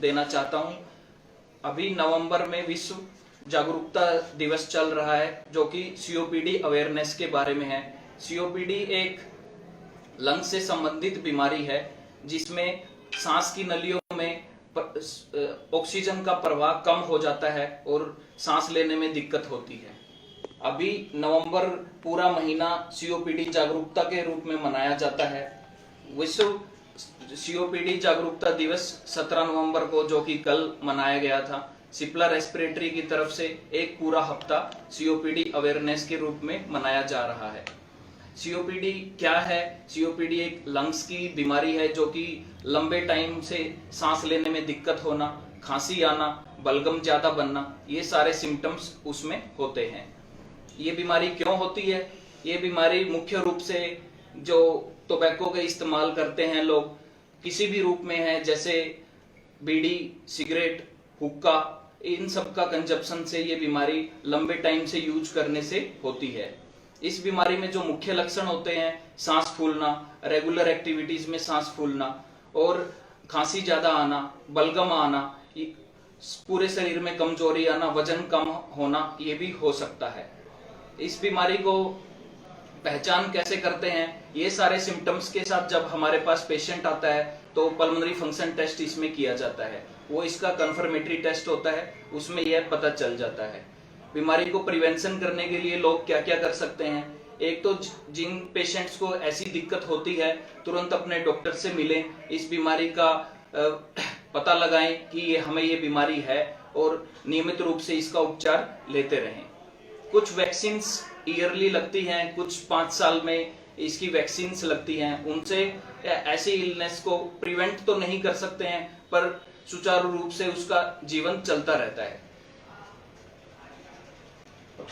देना चाहता हूं। अभी नवंबर में विश्व जागरूकता दिवस चल रहा है जो कि सीओपीडी अवेयरनेस के बारे में है। सीओपीडी एक लंग से संबंधित बीमारी है जिसमें सांस की नलियों में ऑक्सीजन का प्रवाह कम हो जाता है और सांस लेने में दिक्कत होती है। अभी नवंबर पूरा महीना सीओपीडी जागरूकता के रूप में मनाया जाता है। विश्व सीओपीडी जागरूकता दिवस 17 नवंबर को, जो कि कल मनाया गया था, सिप्ला रेस्पिरेटरी की तरफ से एक पूरा हफ्ता सीओपीडी अवेयरनेस के रूप में मनाया जा रहा है। सीओपीडी क्या है? सीओपीडी एक लंग्स की बीमारी है जो कि लंबे टाइम से सांस लेने में दिक्कत होना, खांसी आना, बलगम ज्यादा बनना, ये सारे सिम्टम्स उसमें होते हैं। ये बीमारी क्यों होती है? ये बीमारी मुख्य रूप से जो टोबैको का इस्तेमाल करते हैं लोग, किसी भी रूप में है, जैसे बीड़ी, सिगरेट, हुक्का, इन सब का कंजप्शन से ये बीमारी लंबे टाइम से यूज करने से होती है। इस बीमारी में जो मुख्य लक्षण होते हैं, सांस फूलना, रेगुलर एक्टिविटीज में सांस फूलना और खांसी ज्यादा आना, बलगम आना, पूरे शरीर में कमजोरी आना, वजन कम होना, ये भी हो सकता है। इस बीमारी को पहचान कैसे करते हैं? ये सारे सिम्टम्स के साथ जब हमारे पास पेशेंट आता है तो पल्मोनरी फंक्शन टेस्ट इसमें किया जाता है। वो इसका कंफर्मेटरी टेस्ट होता है, उसमें यह पता चल जाता है। बीमारी को प्रिवेंशन करने के लिए लोग क्या क्या कर सकते हैं? एक तो जिन पेशेंट्स को ऐसी दिक्कत होती है तुरंत अपने डॉक्टर से मिलें, इस बीमारी का पता लगाएं कि हमें ये बीमारी है और नियमित रूप से इसका उपचार लेते रहें। कुछ वैक्सीन्स ईयरली लगती हैं, कुछ 5 साल में इसकी वैक्सीन्स लगती हैं। उनसे ऐसी इलनेस को प्रिवेंट तो नहीं कर सकते हैं, पर सुचारू रूप से उसका जीवन चलता रहता है।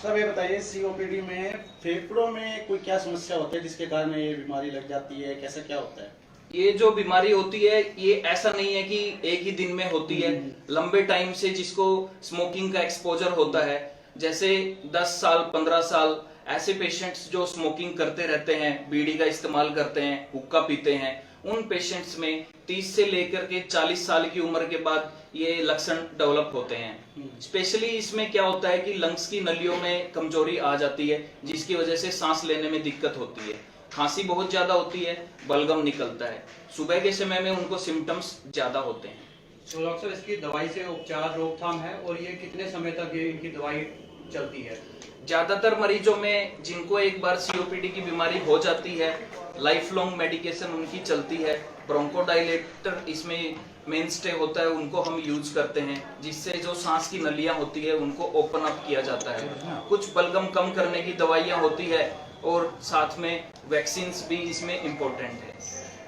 सब ये बताइए, सीओपीडी में फेफड़ों में कोई क्या समस्या होती है जिसके कारण ये बीमारी लग जाती है? कैसा क्या होता है? ये जो बीमारी होती है ये ऐसा नहीं है कि एक ही दिन में होती है। लंबे टाइम से जिसको स्मोकिंग का एक्सपोजर होता है, जैसे 10 साल 15 साल, ऐसे पेशेंट्स जो स्मोकिंग करते रहते हैं, बीड़ी का इस्तेमाल करते हैं, हुक्का पीते हैं, उन पेशेंट्स में 30 से लेकर के 40 साल की उम्र के बाद ये लक्षण डेवलप होते हैं। स्पेशली इसमें क्या होता है कि लंग्स की नलियों में कमजोरी आ जाती है जिसकी वजह से सांस लेने में दिक्कत होती है, खांसी बहुत ज्यादा होती है, बलगम निकलता है। सुबह के समय में उनको सिम्टम्स ज्यादा होते हैं। तो डॉक्टर, इसकी दवाई से उपचार रोकथाम है और ये कितने समय तक ये इनकी दवाई चलती है? ज्यादातर मरीजों में जिनको एक बार सीओपीडी की बीमारी हो जाती है, लाइफ लॉन्ग मेडिकेशन उनकी चलती है। ब्रोंकोडायलेटर इसमें मेन स्टे होता है, उनको हम यूज करते हैं, जिससे जो सांस की नलियां होती है उनको ओपन अप किया जाता है। कुछ बलगम कम करने की दवाइयां होती है और साथ में वैक्सीन्स भी इसमें इम्पोर्टेंट है।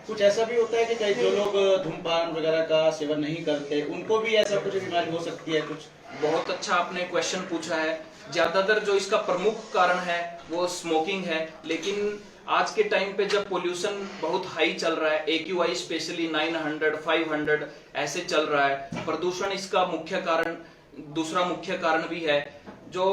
कुछ ऐसा भी होता है कि कई जो लोग धूमपान वगैरह का सेवन नहीं करते, उनको भी ऐसा कुछ बीमारी हो सकती है? कुछ बहुत अच्छा आपने क्वेश्चन पूछा है। ज्यादातर जो इसका प्रमुख कारण है वो स्मोकिंग है, लेकिन आज के टाइम पे जब पोल्यूशन बहुत हाई चल रहा है, AQI स्पेशली 900 500 ऐसे चल रहा है, प्रदूषण इसका मुख्य कारण, दूसरा मुख्य कारण भी है। जो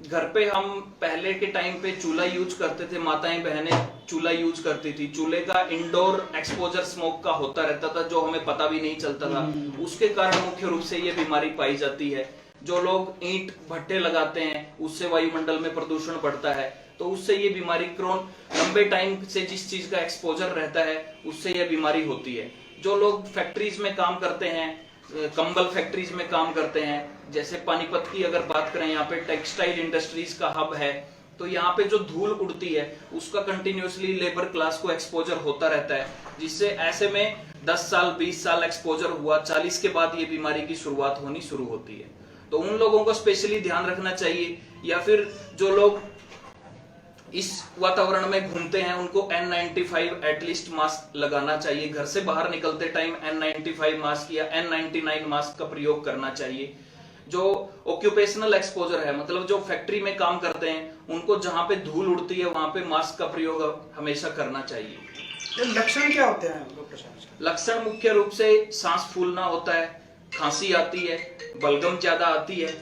घर पे हम पहले के टाइम पे चूल्हा यूज करते थे, माताएं बहनें चूल्हा यूज करती थी, चूल्हे का इंडोर एक्सपोजर स्मोक का होता रहता था जो हमें पता भी नहीं चलता था। उसके कारण मुख्य रूप से ये बीमारी पाई जाती है। जो लोग ईंट भट्टे लगाते हैं उससे वायुमंडल में प्रदूषण बढ़ता है, तो उससे ये बीमारी लंबे टाइम से जिस चीज का एक्सपोजर रहता है उससे ये बीमारी होती है। जो लोग फैक्ट्रीज में काम करते हैं, कंबल फैक्ट्रीज में काम करते हैं, जैसे पानीपत की अगर बात करें, यहाँ पे टेक्सटाइल इंडस्ट्रीज का हब है, तो यहाँ पे जो धूल उड़ती है उसका कंटिन्यूसली लेबर क्लास को एक्सपोजर होता रहता है, जिससे ऐसे में 10 साल 20 साल एक्सपोजर हुआ, 40 के बाद ये बीमारी की शुरुआत होनी शुरू होती है। तो उन लोगों को स्पेशली ध्यान रखना चाहिए। या फिर जो लोग इस वातावरण में घूमते हैं उनको N95 एटलीस्ट मास्क लगाना चाहिए। घर से बाहर निकलते टाइम N95 मास्क या N99 मास्क का प्रयोग करना चाहिए। जो ऑक्यूपेशनल एक्सपोजर है, मतलब जो फैक्ट्री में काम करते हैं, उनको जहां पे धूल उड़ती है वहां पे मास्क का प्रयोग हमेशा करना चाहिए। लक्षण क्या होते हैं? लक्षण मुख्य रूप से सांस फूलना होता है, खांसी आती है, बलगम ज्यादा आती है,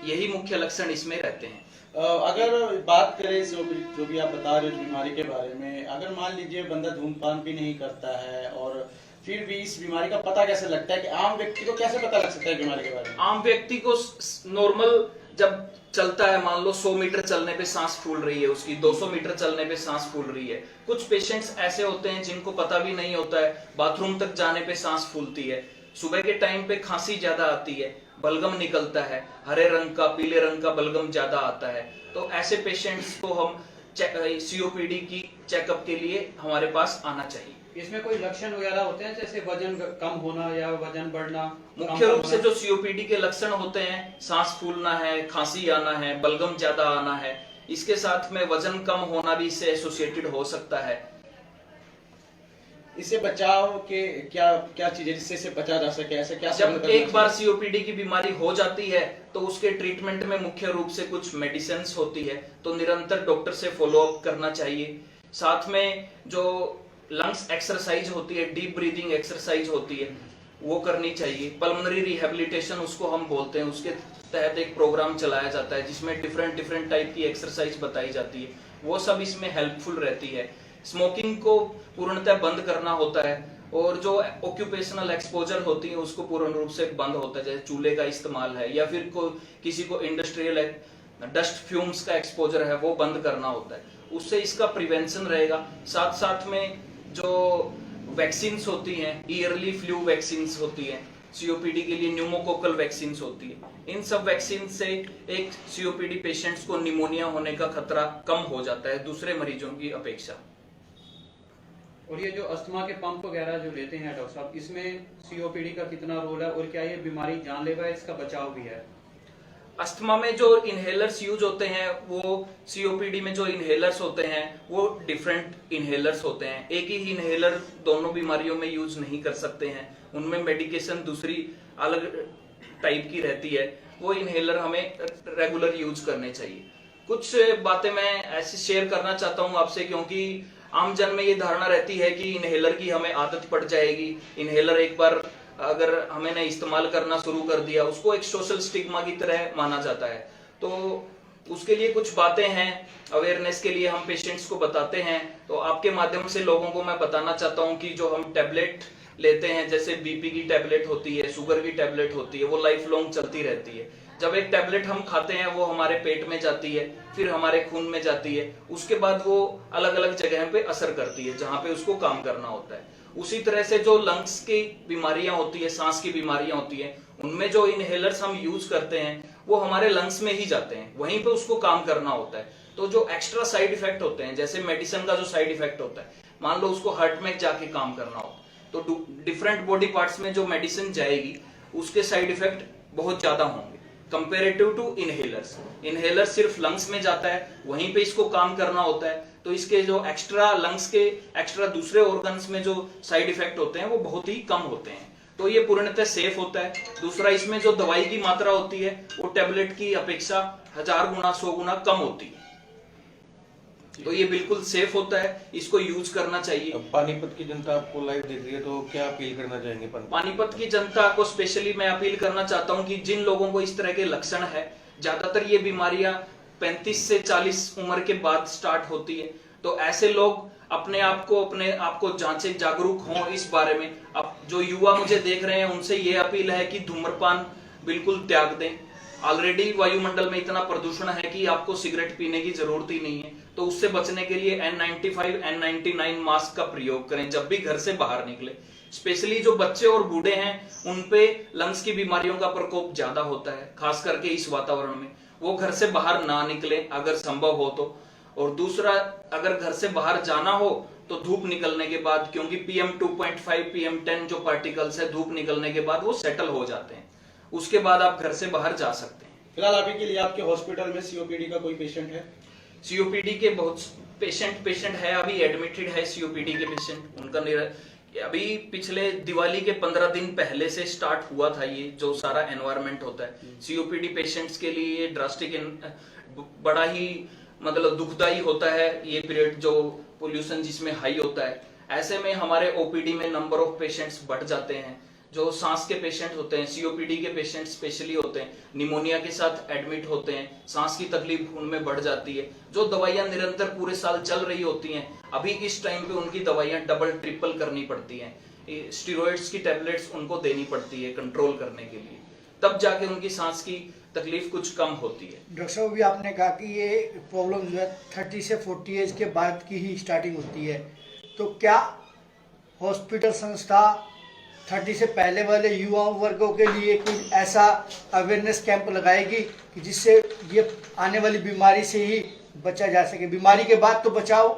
यही मुख्य लक्षण इसमें रहते हैं। अगर बात करें जो भी आप बता रहे हो बीमारी के बारे में, अगर मान लीजिए बंदा धूमपान भी नहीं करता है और फिर भी इस बीमारी का पता कैसे लगता है कि आम व्यक्ति को कैसे पता लग सकता है बीमारी के बारे में? आम व्यक्ति को नॉर्मल जब चलता है, मान लो 100 मीटर चलने पे सांस फूल रही है उसकी, 200 मीटर चलने पे सांस फूल रही है। कुछ पेशेंट्स ऐसे होते हैं जिनको पता भी नहीं होता है, बाथरूम तक जाने पे सांस फूलती है, सुबह के टाइम पे खांसी ज्यादा आती है, बलगम निकलता है, हरे रंग का पीले रंग का बलगम ज्यादा आता है। तो ऐसे पेशेंट्स को हम सीओपीडी की चेकअप के लिए हमारे पास आना चाहिए। इसमें कोई लक्षण वगैरह होते हैं जैसे वजन कम होना या वजन बढ़ना? मुख्य रूप से जो सीओपीडी के लक्षण होते हैं, सांस फूलना है, खांसी आना है, बलगम ज्यादा आना है, इसके साथ में वजन कम होना भी इससे एसोसिएटेड हो सकता है। इससे बचाव के क्या क्या चीजें जिससे इसे बचा जा सके, ऐसे क्या जब एक बार सीओपीडी की बीमारी हो जाती है तो उसके ट्रीटमेंट में मुख्य रूप से कुछ मेडिसिन होती है, तो निरंतर डॉक्टर से फॉलो अप करना चाहिए। साथ में जो लंग्स एक्सरसाइज होती है, डीप ब्रीदिंग एक्सरसाइज होती है, वो करनी चाहिए। पल्मोनरी रिहेबिलिटेशन उसको हम बोलते हैं, उसके तहत एक प्रोग्राम चलाया जाता है जिसमें डिफरेंट टाइप की एक्सरसाइज बताई जाती है, वो सब इसमें हेल्पफुल रहती है। स्मोकिंग को पूर्णतः बंद करना होता है, और जो ऑक्यूपेशनल एक्सपोजर होती है उसको पूर्ण रूप से बंद होता है, जैसे चूल्हे का इस्तेमाल है या फिर किसी को इंडस्ट्रियल डस्ट फ्यूम्स का एक्सपोजर है वो बंद करना होता है, उससे इसका प्रिवेंशन रहेगा। साथ साथ में जो वैक्सीन्स होती हैं, ईयरली फ्लू वैक्सीन्स होती हैं, सीओपीडी के लिए न्यूमोकोकल वैक्सीन्स होती है, इन सब वैक्सीन से एक सीओपीडी पेशेंट्स को निमोनिया होने का खतरा कम हो जाता है दूसरे मरीजों की अपेक्षा। और ये जो अस्थमा के पंप वगैरह जो लेते हैं डॉक्टर साहब, इसमें सीओपीडी का कितना रोल है और क्या ये बीमारी जानलेवा है, इसका बचाव भी है? अस्थमा में जो इनहेलर्स यूज होते हैं, वो सीओपीडी में जो इनहेलर्स होते हैं वो डिफरेंट इनहेलर्स होते हैं। एक ही इनहेलर दोनों बीमारियों में यूज नहीं कर सकते हैं, उनमें मेडिकेशन दूसरी अलग टाइप की रहती है, वो इनहेलर हमें रेगुलर यूज करने चाहिए। कुछ बातें मैं ऐसे शेयर करना चाहता हूं आपसे, क्योंकि आम जन में ये धारणा रहती है कि इनहेलर की हमें आदत पड़ जाएगी, इनहेलर एक बार अगर हमने इस्तेमाल करना शुरू कर दिया उसको एक सोशल स्टिग्मा की तरह माना जाता है। तो उसके लिए कुछ बातें हैं, अवेयरनेस के लिए हम पेशेंट्स को बताते हैं। तो आपके माध्यम से लोगों को मैं बताना चाहता हूं कि जो हम टैबलेट लेते हैं, जैसे बीपी की टैबलेट होती है, शुगर की टैबलेट होती है, वो लाइफ लॉन्ग चलती रहती है। जब एक टैबलेट हम खाते हैं वो हमारे पेट में जाती है, फिर हमारे खून में जाती है, उसके बाद वो अलग अलग जगह पे असर करती है जहां पे उसको काम करना होता है। उसी तरह से जो लंग्स की बीमारियां होती है, सांस की बीमारियां होती है, उनमें जो इनहेलर्स हम यूज करते हैं वो हमारे लंग्स में ही जाते हैं, वहीं पे उसको काम करना होता है। तो जो एक्स्ट्रा साइड इफेक्ट होते हैं, जैसे मेडिसिन का जो साइड इफेक्ट होता है, मान लो उसको हार्ट में जाके काम करना हो, तो डिफरेंट बॉडी पार्ट्स में जो मेडिसिन जाएगी उसके साइड इफेक्ट बहुत ज्यादा होंगे कंपेरेटिव टू इनहेलर्स। इनहेलर सिर्फ लंग्स में जाता है, वहीं पे इसको काम करना होता है, तो इसके जो एक्स्ट्रा लंग्स के एक्स्ट्रा दूसरे ऑर्गन्स में जो साइड इफेक्ट होते हैं वो बहुत ही कम होते हैं, तो ये पूर्णतः सेफ होता है। दूसरा, इसमें जो दवाई की मात्रा होती है वो टैबलेट की अपेक्षा 1000 गुना 100 गुना कम होती है, तो ये बिल्कुल सेफ होता है, इसको यूज करना चाहिए। पानीपत की जनता आपको लाइव देख रही है, तो क्या अपील करना चाहेंगे? पानीपत की जनता को स्पेशली मैं अपील करना चाहता हूं कि जिन लोगों को इस तरह के लक्षण है, ज्यादातर ये बीमारियां 35 से 40 उम्र के बाद स्टार्ट होती है, तो ऐसे लोग अपने आप को जांचे, जागरूक हों इस बारे में। अब जो युवा मुझे देख रहे हैं उनसे ये अपील है कि धूम्रपान बिल्कुल त्याग दें। ऑलरेडी वायुमंडल में इतना प्रदूषण है कि आपको सिगरेट पीने की जरूरत ही नहीं है, तो उससे बचने के लिए N95 N99 मास्क का प्रयोग करें जब भी घर से बाहर निकले। स्पेशली जो बच्चे और बूढ़े हैं उनपे लंग्स की बीमारियों का प्रकोप ज्यादा होता है, खास करके इस वातावरण में। वो घर से बाहर ना निकले अगर संभव हो तो। और दूसरा, अगर घर से बाहर जाना हो तो धूप निकलने के बाद, क्योंकि PM2.5 PM10 जो पार्टिकल्स है धूप निकलने के बाद वो सेटल हो जाते हैं, उसके बाद आप घर से बाहर जा सकते हैं। फिलहाल अभी के लिए आपके हॉस्पिटल में सीओपीडी का कोई पेशेंट है? सीओपीडी के बहुत पेशेंट है, अभी एडमिटेड है सीओपीडी के पेशेंट। उनका अभी पिछले दिवाली के 15 दिन पहले से स्टार्ट हुआ था ये जो सारा एनवायरनमेंट होता है। सीओपीडी पेशेंट्स के लिए ड्रास्टिक बड़ा ही मतलब दुखदाई होता है ये पीरियड, जो पोल्यूशन जिसमें हाई होता है। ऐसे में हमारे ओपीडी में नंबर ऑफ पेशेंट्स बढ़ जाते हैं। जो सांस के पेशेंट होते हैं, सीओपीडी के पेशेंट स्पेशली होते हैं, निमोनिया के साथ एडमिट होते हैं, सांस की तकलीफ उनमें बढ़ जाती है। जो दवाइयां निरंतर पूरे साल चल रही होती हैं, अभी इस टाइम पे उनकी दवाइयां डबल ट्रिपल करनी पड़ती हैं। स्टीरॉइड्स की टैबलेट्स उनको देनी पड़ती है कंट्रोल करने के लिए, तब जाके उनकी सांस की तकलीफ कुछ कम होती है। डॉक्टर साहब भी आपने कहा कि ये प्रॉब्लम जो है 30 से 40 एज के बाद की ही स्टार्टिंग होती है, तो क्या हॉस्पिटल संस्था 30 से पहले वाले युवा वर्गों के लिए कोई ऐसा अवेयरनेस कैंप लगाएगी कि जिससे ये आने वाली बीमारी से ही बचा जा सके? बीमारी के बाद तो बचाव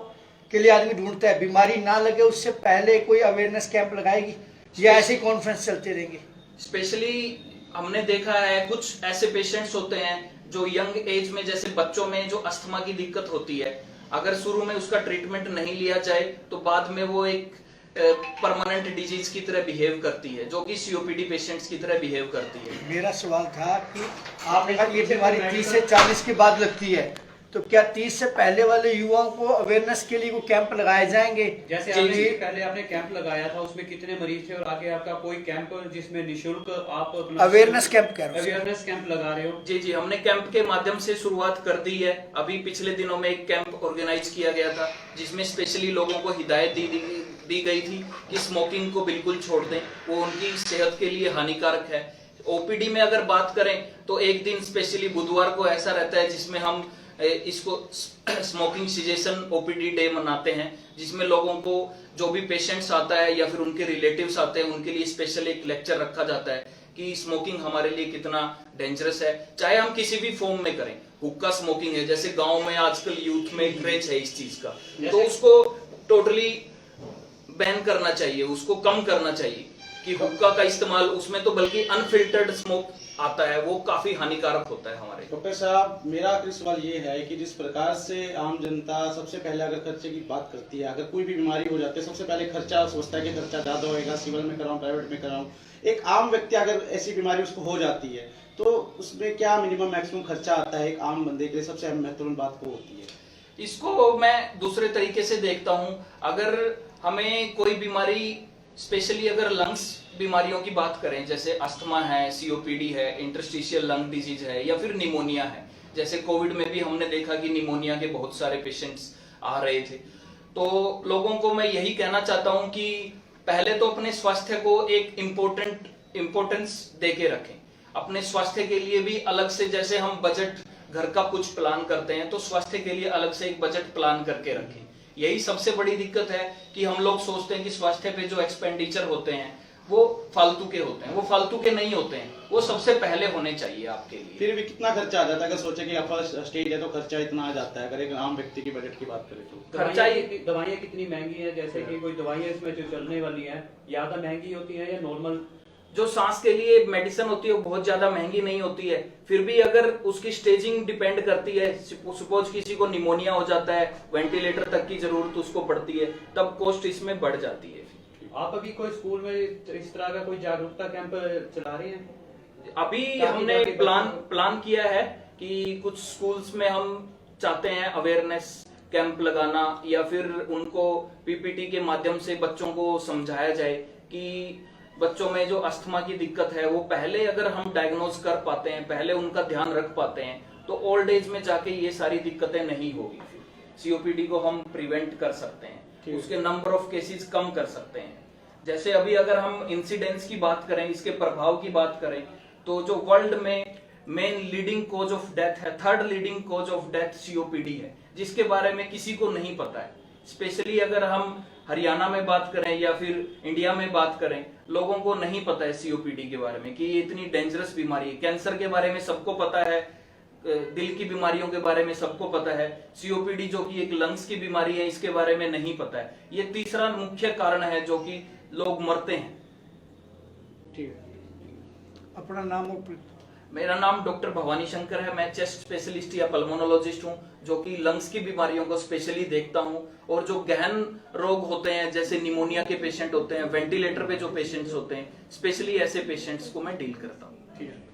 के लिए आदमी ढूंढता है, बीमारी ना लगे उससे पहले कोई अवेयरनेस कैंप लगाएगी या ऐसे कॉन्फ्रेंस चलते रहेंगे? स्पेशली हमने देखा है कुछ ऐसे पेशेंट्स होते हैं जो यंग एज में, जैसे बच्चों में जो अस्थमा की दिक्कत होती है, अगर शुरू में उसका ट्रीटमेंट नहीं लिया जाए तो बाद में वो एक परमानेंट डिजीज की तरह बिहेव करती है, जो कि सीओपीडी पेशेंट्स की तरह बिहेव करती है। मेरा सवाल था कि आपने कहा ये बीमारी 30 से 40 के बाद लगती है, तो क्या 30 से पहले वाले युवाओं को अवेयरनेस के लिए वो कैंप लगाए जाएंगे? जैसे आपने पहले आपने कैंप लगाया था, उसमें कितने मरीज थे और आगे आपका कोई कैंप जिसमें निशुल्क आप अवेयरनेस कैंप कह रहे हो? अवेयरनेस कैंप लगा रहे हो? जी जी, हमने कैंप के माध्यम से शुरुआत कर दी है। अभी पिछले दिनों में एक कैंप ऑर्गेनाइज किया गया था जिसमें स्पेशली लोगों को हिदायत दी गई थी कि स्मोकिंग को बिल्कुल छोड़ दें, वो उनकी सेहत के लिए हानिकारक है। ओपीडी में अगर बात करें तो एक दिन स्पेशली बुधवार को ऐसा रहता है जिसमें हम इसको स्मोकिंग सिजेशन ओपीडी डे मनाते हैं, जिसमें लोगों को जो भी पेशेंट्स आता है या फिर उनके रिलेटिव्स आते हैं उनके लिए स्पेशल एक लेक्चर रखा जाता है कि स्मोकिंग हमारे लिए कितना डेंजरस है, चाहे हम किसी भी फॉर्म में करें। हुक्का स्मोकिंग है, जैसे गांव में आजकल यूथ में क्रेज है इस चीज का, तो उसको टोटली बैन करना चाहिए, उसको कम करना चाहिए कि हुक्का का इस्तेमाल, उसमें तो बल्कि अनफिल्टर्ड स्मोक आता है, वो काफी हानिकारक होता है हमारे। डॉक्टर साहब, मेरा आखिरी सवाल ये है कि जिस प्रकार से आम जनता सबसे पहले अगर खर्चे की बात करती है, अगर कोई भी बीमारी हो जाती है सबसे पहले खर्चा सोचता है कि खर्चा ज्यादा होएगा, सिविल में कराऊं प्राइवेट में कराऊं। एक आम व्यक्ति अगर ऐसी बीमारी उसको हो जाती है तो उसमें क्या मिनिमम मैक्सिमम खर्चा आता है एक आम बंदे के लिए? सबसे महत्वपूर्ण बात वो होती है। इसको मैं दूसरे तरीके से देखता हूं, अगर हमें कोई बीमारी, स्पेशली अगर लंग्स बीमारियों की बात करें, जैसे अस्थमा है, सीओपीडी है, इंटरस्टिशियल लंग डिजीज है या फिर निमोनिया है, जैसे कोविड में भी हमने देखा कि निमोनिया के बहुत सारे पेशेंट्स आ रहे थे, तो लोगों को मैं यही कहना चाहता हूं कि पहले तो अपने स्वास्थ्य को एक इम्पोर्टेंस दे के रखें। अपने स्वास्थ्य के लिए भी अलग से, जैसे हम बजट घर का कुछ प्लान करते हैं, तो स्वास्थ्य के लिए अलग से एक बजट प्लान करके रखें। यही सबसे बड़ी दिक्कत है कि हम लोग सोचते हैं कि स्वास्थ्य पे जो एक्सपेंडिचर होते हैं वो फालतू के होते हैं, वो फालतू के नहीं होते हैं, वो सबसे पहले होने चाहिए आपके लिए। फिर भी कितना खर्चा आ जाता है? अगर सोचे कि फर्स्ट स्टेज है तो खर्चा इतना आ जाता है, अगर एक आम व्यक्ति की बजट की बात करें तो? दवाइयाँ कितनी महंगी है? जैसे कि कोई दवाइयाँ इसमें जो चलने वाली है ज्यादा महंगी होती है या नॉर्मल? जो सांस के लिए मेडिसिन होती है वो बहुत ज्यादा महंगी नहीं होती है, फिर भी अगर उसकी स्टेजिंग डिपेंड करती है, सपोज किसी को निमोनिया हो जाता है, वेंटिलेटर तक की जरूरत उसको पड़ती है, तब कॉस्ट इसमें बढ़ जाती है। आप अभी कोई स्कूल में इस तरह का कोई जागरूकता कैंप चला रहे हैं? अभी हमने प्लान किया है कि कुछ स्कूल्स में हम चाहते हैं अवेयरनेस कैंप लगाना, या फिर उनको पीपीटी के माध्यम से बच्चों को समझाया जाए कि बच्चों में जो अस्थमा की दिक्कत है वो पहले अगर हम डायग्नोज कर पाते हैं, पहले उनका ध्यान रख पाते हैं, तो ओल्ड एज में जाके ये सारी दिक्कतें नहीं होगी। सीओपीडी को हम प्रिवेंट कर सकते हैं, उसके नंबर ऑफ केसेस कम कर सकते हैं। जैसे अभी अगर हम इंसिडेंस की बात करें, इसके प्रभाव की बात करें, तो जो वर्ल्ड में main leading cause of death है, third leading cause of death COPD है, जिसके बारे में किसी को नहीं पता है। स्पेशली अगर हम हरियाणा में बात करें या फिर इंडिया में बात करें, लोगों को नहीं पता है सीओपीडी के बारे में कि ये इतनी डेंजरस बीमारी है। कैंसर के बारे में सबको पता है, दिल की बीमारियों के बारे में सबको पता है, सीओपीडी जो कि एक लंग्स की बीमारी है इसके बारे में नहीं पता है। ये तीसरा मुख्य कारण है जो कि लोग मरते हैं। ठीक है, अपना नाम और? मेरा नाम डॉक्टर भवानी शंकर है, मैं चेस्ट स्पेशलिस्ट या पल्मोनोलॉजिस्ट हूं, जो कि लंग्स की बीमारियों को स्पेशली देखता हूं, और जो गहन रोग होते हैं जैसे निमोनिया के पेशेंट होते हैं, वेंटिलेटर पे जो पेशेंट्स होते हैं, स्पेशली ऐसे पेशेंट्स को मैं डील करता हूं। ठीक है।